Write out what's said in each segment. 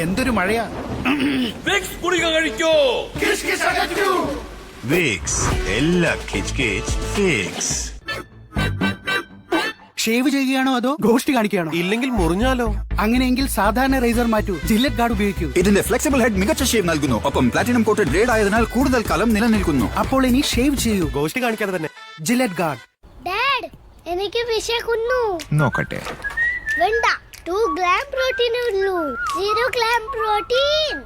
എന്തൊരു മഴയാ. വിക്സ് ഗുളിക കഴിക്കോ. വിക്സ് എല്ലാ കിച്ച് ഫിക്സ്. ഷേവ് ചെയ്യുകയാണോ അതോ ഗോഷ്ടി കാണിക്കുകയാണോ? ഇല്ലെങ്കിൽ മുറിഞ്ഞാലോ? അങ്ങനെയെങ്കിൽ സാധാരണ റേസർ മാറ്റൂ, ജില്ലറ്റ് ഗാർഡ് ഉപയോഗിക്കൂ. ഇതിന്റെ ഫ്ലെക്സിബിൾ ഹെഡ് മികച്ച ഷേവ് നൽകുന്നു, ഒപ്പം പ്ലാറ്റിനം കോട്ടഡ് ഗ്രേഡ് ആയതിനാൽ കൂടുതൽ കാലം നിലനിൽക്കുന്നു. അപ്പോൾ ഇനി ഷേവ് ചെയ്യൂ, ഗോഷ്ടി കാണിക്കാതെ തന്നെ. Gillette guard. ഡാഡ്, എനിക്ക് വിശക്കുന്നു. നോക്കട്ടെ. വേണ്ട, 2 ഗ്രാം പ്രോട്ടീൻ ഉള്ളൂ. 0 gram protein.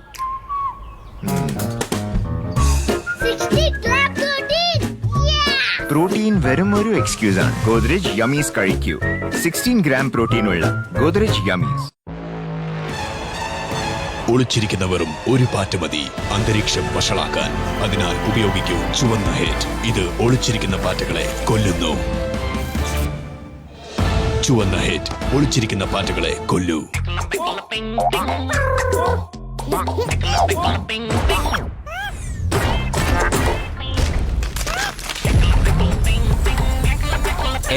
60 gram protein. Protein വെറും ഒരു എക്സ്ക്യൂസ് ആണ്. ഗോദ്രേജ് യമീസ് കഴിക്കൂ. 16 ഗ്രാം പ്രോട്ടീൻ ഉള്ള ഗോദ്രേജ് യമീസ്. ഒളിച്ചിരിക്കുന്നവരും ഒരു പാറ്റ് മതി അന്തരീക്ഷം വഷളാക്കാൻ. അതിനാൽ ഉപയോഗിക്കൂ ചുവന്ന ഹെഡ്. ഇത് ഒളിച്ചിരിക്കുന്ന പാറ്റകളെ കൊല്ലുന്നു. ചുവന്ന ഹെഡ് ഒളിച്ചിരിക്കുന്ന പാറ്റകളെ കൊല്ലൂ.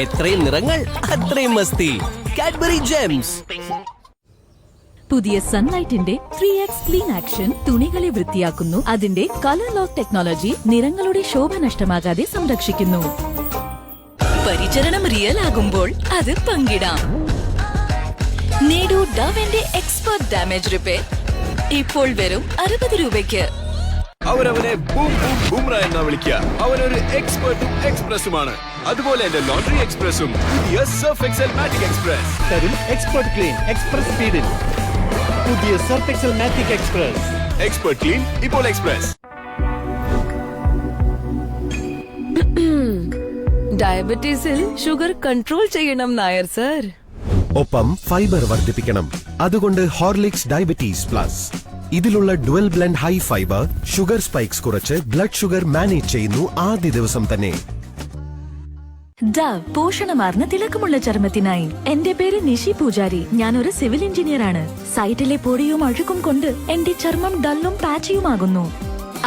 എത്രയും നിറങ്ങൾ അത്രയും മസ്തി. Cadbury Gems. പുതിയ സൺലൈറ്റിന്റെ 3x ക്ലീൻ ആക്ഷൻ തുണികളെ വൃത്തിയാക്കുന്നു. അതിന്റെ കളർ ലോക്ക് ടെക്നോളജി നിറങ്ങളുടെ ശോഭ നഷ്ടമാകാതെ സംരക്ഷിക്കുന്നു. പരിചരണം റിയൽ ആകുമ്പോൾ അത് പങ്കിടാം. നേടൂ ഡവന്റെ എക്സ്പെർട്ട് ഡാമേജ് റിപ്പയർ ഇപ്പോൾ വെറും 60 രൂപയ്ക്ക്. അവരവനെ ബൂം ബൂം ബൂംറ എന്നാ വിളിക്കുക. അവനൊരു എക്സ്പെർട്ടും എക്സ്പ്രസുമാണ്. അതുപോലെ എന്റെ ലോണ്ടറി എക്സ്പ്രസും പുതിയ സർഫ് എക്സൽ മാറ്റിക് എക്സ്പ്രസ് തരും എക്സ്പെർട്ട് ക്ലീൻ എക്സ്പ്രസ് സ്പീഡിൽ. പുതിയ Surf Excel matic express. Expert clean ഇപ്പോൾ എക്സ്പ്രസ്. ഡയബറ്റീസിൽ ഷുഗർ കൺട്രോൾ ചെയ്യണം നായർ സർ. ഒപ്പം ഫൈബർ വർദ്ധിപ്പിക്കണം. അതുകൊണ്ട് ഹോർലിക്സ് ഡയബറ്റീസ് പ്ലസ്. ഇതിലുള്ള dual blend high fibre sugar spikes കുറച്ച് ബ്ലഡ് ഷുഗർ മാനേജ് ചെയ്യുന്നു ആദ്യ ദിവസം തന്നെ. ഡവ് പോഷണമാർന്ന തിളക്കമുള്ള ചർമ്മത്തിനായി. എന്റെ പേര് നിഷി പൂജാരി. ഞാനൊരു സിവിൽ എഞ്ചിനീയർ ആണ്. സൈറ്റിലെ പൊടിയും അഴുക്കും കൊണ്ട് എന്റെ ചർമ്മം ഡല്ലും പാച്ചിയുമാകുന്നു.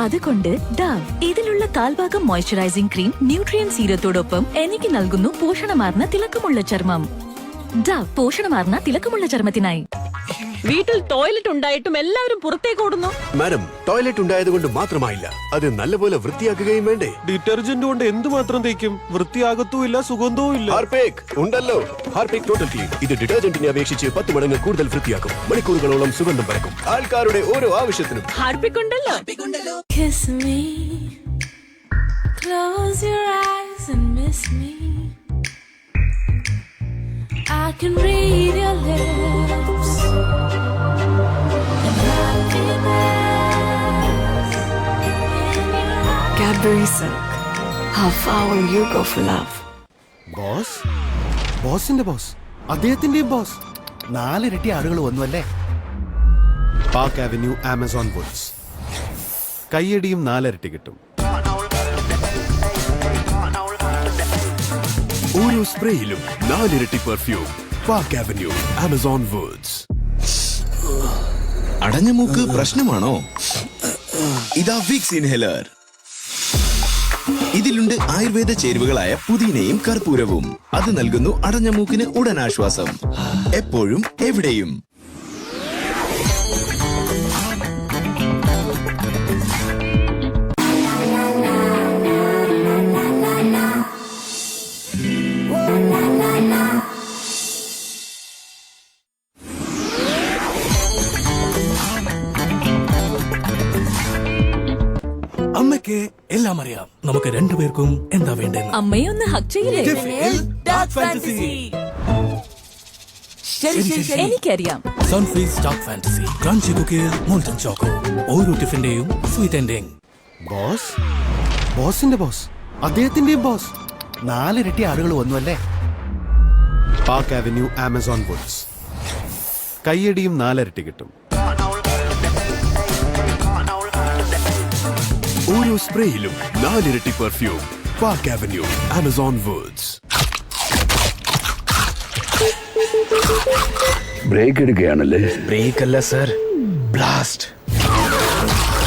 അതുകൊണ്ട് ഡവ് ഇതിലുള്ള കാൽഭാഗം മോയ്സ്ചറൈസിംഗ് ക്രീം ന്യൂട്രിയൻ സീരത്തോടൊപ്പം എനിക്ക് നൽകുന്നു പോഷണമാർന്ന തിളക്കമുള്ള ചർമ്മം. ഡവ് പോഷണമാർന്ന തിളക്കമുള്ള ചർമ്മത്തിനായി. വീട്ടിൽ ടോയ്ലറ്റ് ഉണ്ടായിട്ടും എല്ലാവരും പുറത്തേക്ക് ഓടുന്നു. മാഡം, ടോയ്ലറ്റ് ഉണ്ടായതുകൊണ്ട് മാത്രമായില്ല, അത് നല്ലപോലെ വൃത്തിയാക്കുകയും വേണ്ടേ. ഡിറ്റർജന്റ് കൊണ്ട് എന്തുമാത്രം തേക്കും, വൃത്തിയാകത്തുമില്ല, സുഗന്ധവും ഇല്ല. ഹാർപിക് ഉണ്ടല്ലോ. Harpic total clean. ഇത് ഡിറ്റർജന്റിനെ അപേക്ഷിച്ച് 10 മടങ്ങ് കൂടുതൽ വൃത്തിയാക്കും. മണിക്കൂറുകളോളം സുഗന്ധം പരക്കും. ആൾക്കാരുടെ ഓരോ ആവശ്യത്തിനും ഹാർപിക് ഉണ്ടല്ലോ. Kiss me, close your eyes and miss me. I can read your lips and happiness in your eyes. Cadbury Silk. How far will you go for love? Boss, ബോസിന്റെ ബോസ്, അദ്ദേഹത്തിന്റെയും ബോസ്. 4 ഇരട്ടി ആളുകൾ വന്നു അല്ലേ? Park Avenue Amazon Woods. കയ്യടിയും 4 ഇരട്ടി കിട്ടും. ഓരോ സ്പ്രേയിലും 4 ഇരട്ടി perfume. Park Avenue Amazon Woods. അടഞ്ഞ മൂക്ക് പ്രശ്നമാണോ? ഇതാ വിക്സ് ഇൻഹേലർ. ഇതിലുണ്ട് ആയുർവേദ ചേരുവകളായ പുതിനയും കർപ്പൂരവും. അത് നൽകുന്നു അടഞ്ഞ മൂക്കിന് ഉടൻ ആശ്വാസം, എപ്പോഴും എവിടെയും. അമ്മയ്ക്ക് എല്ലാം അറിയാം. നമുക്ക് രണ്ടുപേർക്കും എന്താ വേണ്ടെന്ന്. അമ്മയെ ഒന്ന് ഹഗ് ചെയ്യില്ലേ? എനിക്കറിയാം. സൺഫീസ് ഡാർക്ക് ഫാന്റസി, ക്രഞ്ചി കുക്കിയിൽ മോൾട്ടൻ ചോക്കോ. ഓരോ ടിഫിന്റെയും സ്വീറ്റ് എൻഡിങ്. ബോസ്, ബോസിന്റെ ബോസ്, അദ്ദേഹത്തിന്റെയും ബോസ്. 4 ഇരട്ടി ആളുകൾ വന്നു അല്ലേ? Park Avenue Amazon Woods. കയ്യടിയും 4 ഇരട്ടി കിട്ടും. ഓരോ സ്പ്രേയിലും 4 ഇരട്ടി perfume. Park Avenue, Amazon words. Break എടുക്കുകയാണല്ലേ? ബ്രേക്ക് അല്ല sir, blast.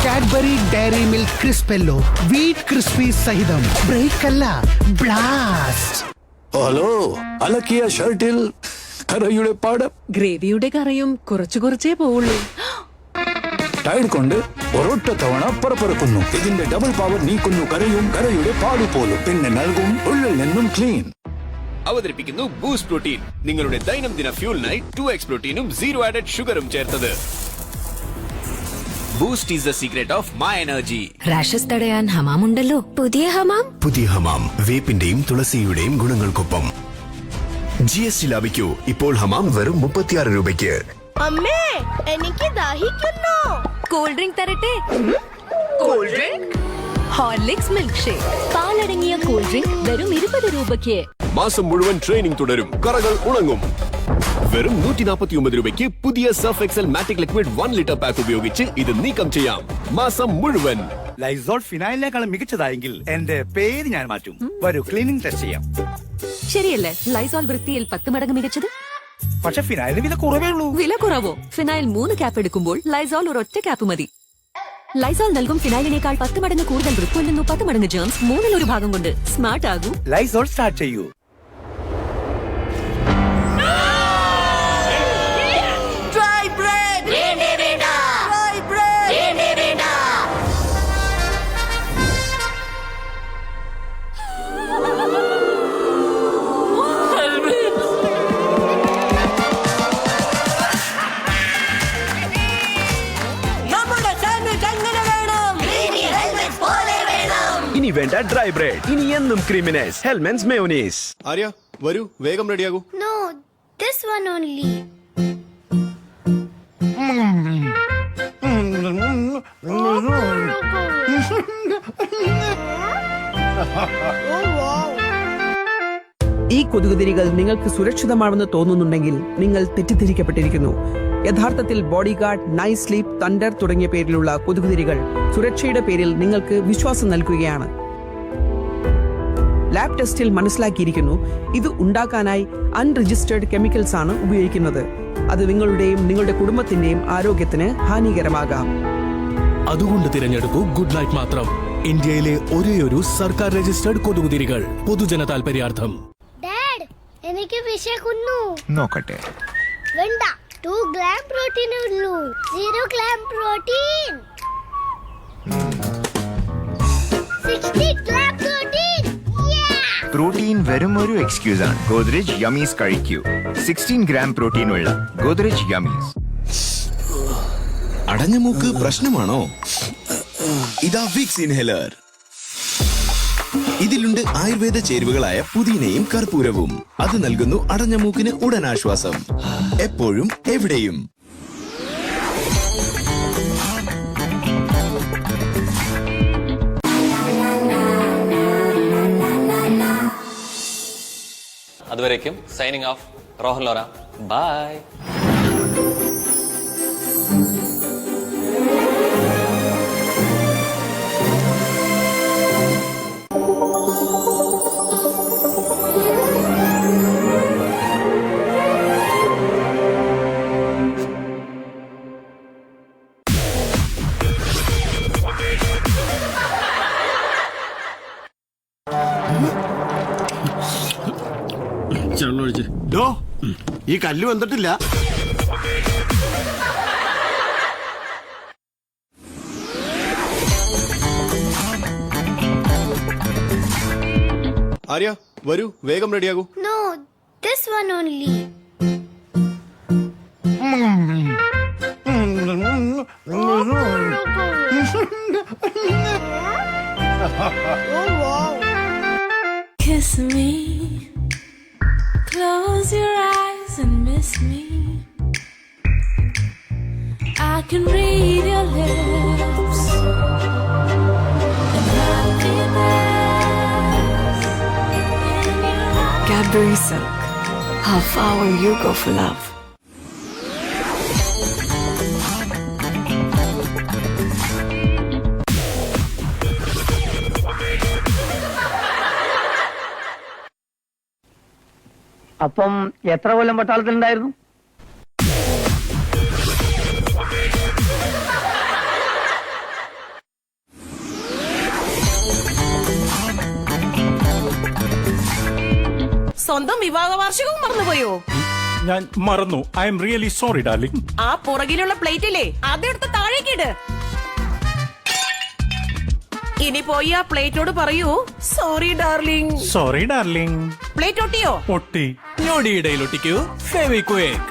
Cadbury Dairy Milk Crispello wheat crispy സഹിതം ബ്രേക്ക് അല്ല, ബ്ലാസ്റ്റ്. ഹലോ, അലക്കിയ ഷർട്ടിൽ കറയുടെ പാടം. ഗ്രേവിയുടെ കറിയും കുറച്ചേ പോവുള്ളൂ. ടൈഡ് കൊണ്ട് ഒരൊറ്റ തവണ പുറപ്പെടുക്കുന്നു. ഇതിന്റെ ഡബിൾ പവർ നീക്കുന്നു കരയും കരയുടെ പാടു പോലും. പിന്നെ നൽകും ഉള്ളിൽ നിന്നും ക്ലീൻ. അവതരിപ്പിക്കുന്നു ബൂസ്റ്റ് പ്രോട്ടീൻ. നിങ്ങളുടെ ദൈനംദിന ഫ്യൂലിനായി 2x പ്രോട്ടീനും 0 ആഡഡ് ഷുഗറും ചേർത്തത്. Boost is the secret of my energy. Rashes തടയാൻ ഹമാം ഉണ്ടല്ലോ. പുതിയ ഹമാം വേപ്പിന്റെയും തുളസിയുടെയും ഗുണങ്ങൾക്കൊപ്പം. GST ലാഭിക്കൂ. ഇപ്പോൾ ഹമാം വെറും 36 രൂപയ്ക്ക്. അമ്മേ, എനിക്ക് ദാഹിക്കുന്നു. കൂൾ ഡ്രിങ്ക് തരട്ടെ? Cool drink Horlicks milk shake. പാലടങ്ങിയ കൂൾ ഡ്രിങ്ക് വെറും 20 രൂപയ്ക്ക്. മാസം മുഴുവൻ ട്രെയിനിങ് തുടരും, കറകൾ ഉണങ്ങും. വെറും 149 രൂപയ്ക്ക് പുതിയ Surf Excel matic liquid 1 litre pack ഉപയോഗിച്ച് ഇത് നീക്കം ചെയ്യാം മാസം മുഴുവൻ. ലൈസോൾ ഫിനായിലിനേക്കാളും മികച്ചതായെങ്കിൽ എന്റെ പേര് ഞാൻ മാറ്റും. വരൂ, ക്ലീനിംഗ് ടെസ്റ്റ് ചെയ്യാം. ശരിയല്ലേ? ലൈസോൾ വൃത്തിയിൽ 10 മടങ്ങ് മികച്ചത്. പക്ഷെ ഫിനായിലിന് വില കുറവേ ഉള്ളൂ. വില കുറവോ? ഫിനായിൽ 3 ക്യാപ്പ് എടുക്കുമ്പോൾ ലൈസോൾ ഒരൊറ്റ ക്യാപ്പ് മതി. ലൈസോൾ നൽകും ഫിനായിലിനേക്കാൾ 10 മടങ്ങ് കൂടുതൽ വൃത്തികൊല്ലുന്നു. 10 മടങ്ങ് ജേംസ് 1/3 ഭാഗം കൊണ്ട്. സ്മാർട്ട് ആകൂ. ലൈസോൾ സ്റ്റാർട്ട് ചെയ്യൂ. ഇനി വേണ്ട ഡ്രൈ ബ്രെഡ്, ഇനി എന്നും ക്രീമിനെസ്. ഹെൽമൻസ് മേയോനീസ്. ആര്യ, വരൂ, വേഗം റെഡിയാകൂ. No, this one only. ഈ കൊതുകുതിരികൾ നിങ്ങൾക്ക് സുരക്ഷിതമാണെന്ന് തോന്നുന്നുണ്ടെങ്കിൽ നിങ്ങൾ തെറ്റിദ്ധരിക്കപ്പെട്ടിരിക്കുന്നു. യഥാർത്ഥത്തിൽ ബോഡിഗാർഡ്, നൈറ്റ് സ്ലീപ്പ്, തണ്ടർ തുടങ്ങിയ പേരിലുള്ള കൊതുകുതിരികൾ സുരക്ഷയുടെ പേരിൽ നിങ്ങൾക്ക് വിശ്വാസം നൽകുകയാണ്. ലാബ് ടെസ്റ്റിൽ മനസ്സിലാക്കിയിരിക്കുന്നു, ഇത് ഉണ്ടാക്കാനായി അൺരജിസ്റ്റേർഡ് കെമിക്കൽസ് ആണ് ഉപയോഗിക്കുന്നത്. അത് നിങ്ങളുടെയും നിങ്ങളുടെ കുടുംബത്തിന്റെയും ആരോഗ്യത്തിന് ഹാനികരമാകാം. അതുകൊണ്ട് തിരഞ്ഞെടുക്കൂ ഗുഡ് നൈറ്റ് മാത്രം. ഇന്ത്യയിലെ ഒരേയൊരു സർക്കാർ രജിസ്റ്റേർഡ് കൊതുകുതിരികൾ. പൊതുജന താൽപര്യാർത്ഥം. ഡാഡ്, എനിക്ക് വിശക്കുന്നു. നോക്കട്ടെ. വേണ്ട, 2 ഗ്രാം പ്രോട്ടീൻ ഉള്ളൂ. 0 gram protein. 60 gram protein. Protein വെറും ഒരു എക്സ്ക്യൂസ് ആണ്. ഗോദ്രേജ് യമീസ് കഴിക്കൂ. 16 ഗ്രാം പ്രോട്ടീൻ ഉള്ള ഗോദ്രേജ് യമീസ്. അടഞ്ഞ മൂക്ക് പ്രശ്നമാണോ? ഇതാ വിക്സ് ഇൻഹേലർ. ഇതിലുണ്ട് ആയുർവേദ ചേരുവകളായ പുതിനയും കർപ്പൂരവും. അത് നൽകുന്നു അടഞ്ഞ മൂക്കിന് ഉടൻ ആശ്വാസം. എപ്പോഴും എവിടെയും. അതുവരേക്കും signing off, Rohan Laura. Bye. ഈ കല്ല് വന്നിട്ടില്ല. ആര്യ, വരൂ, വേഗം റെഡിയാകൂ. No, this one only. Kiss me, close your eyes and miss me. I can read your lips and happiness in your eyes. Cadbury Silk. How far will you go for love? അപ്പം എത്ര കൊല്ലം പട്ടാളത്തിലുണ്ടായിരുന്നു? സ്വന്തം വിവാഹ വാർഷികവും മറന്നുപോയോ? ഞാൻ മറന്നു. I am really sorry darling. ആ പുറകിലുള്ള പ്ലേറ്റില്ലേ അതെടുത്ത് താഴേക്കിട്. ഇനി പോയി ആ പ്ലേറ്റോട് പറയൂ sorry darling. Sorry darling. Plate ഒട്ടിയോ? ഒട്ടി. ഞൊടിയിടയിൽ ഒട്ടിക്കൂ Fevikwik.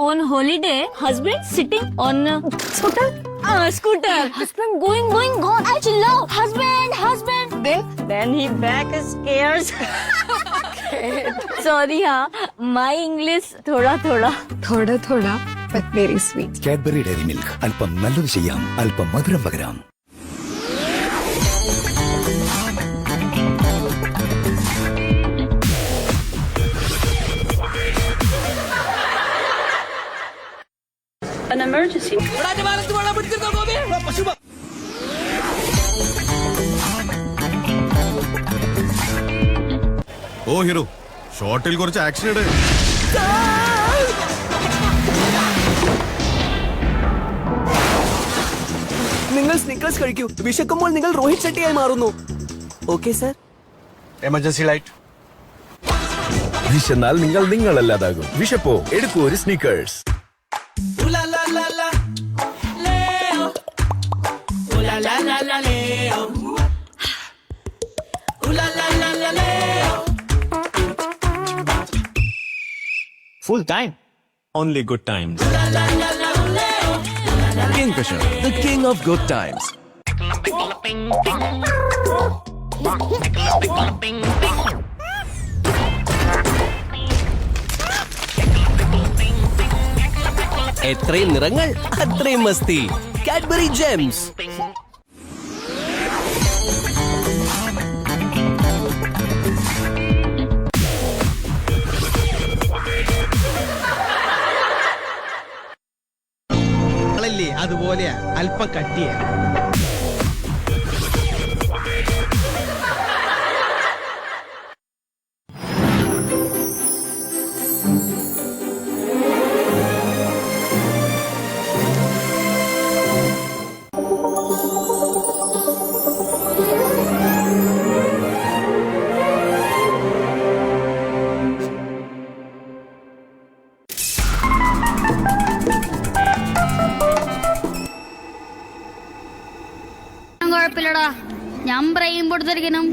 On holiday, husband sitting on scooter. Scooter. Husband going. I love husband. Then he back scares. Sorry, my English thoda, but very sweet. Cadbury Dairy milk. അല്പം നല്ലത് ചെയ്യാം, അല്പം മധുരം പകരാം. An emergency. Oh hero, ഷോട്ടിൽ കുറച്ച് ആക്ഷൻ ഇട്. നിങ്ങൾ Snickers കഴിക്കൂ. വിശക്കുമ്പോൾ നിങ്ങൾ രോഹിത് ഷെട്ടിയായി മാറുന്നു. Okay sir. Emergency light. വിശന്നാൽ നിങ്ങൾ നിങ്ങളല്ലാതാകും. വിശപ്പോ എടുക്കൂ ഒരു Snickers. Full time. Only good times. Kingfisher, the king of good times. എത്രയും നിറങ്ങൾ അത്രയും മസ്തി. Cadbury Gems. അതുപോലെ അല്പം കട്ടിയ. കുഴപ്പമില്ലടാ, ഞാൻ ബ്രെയിൻ കൊടുത്തിരിക്കണം.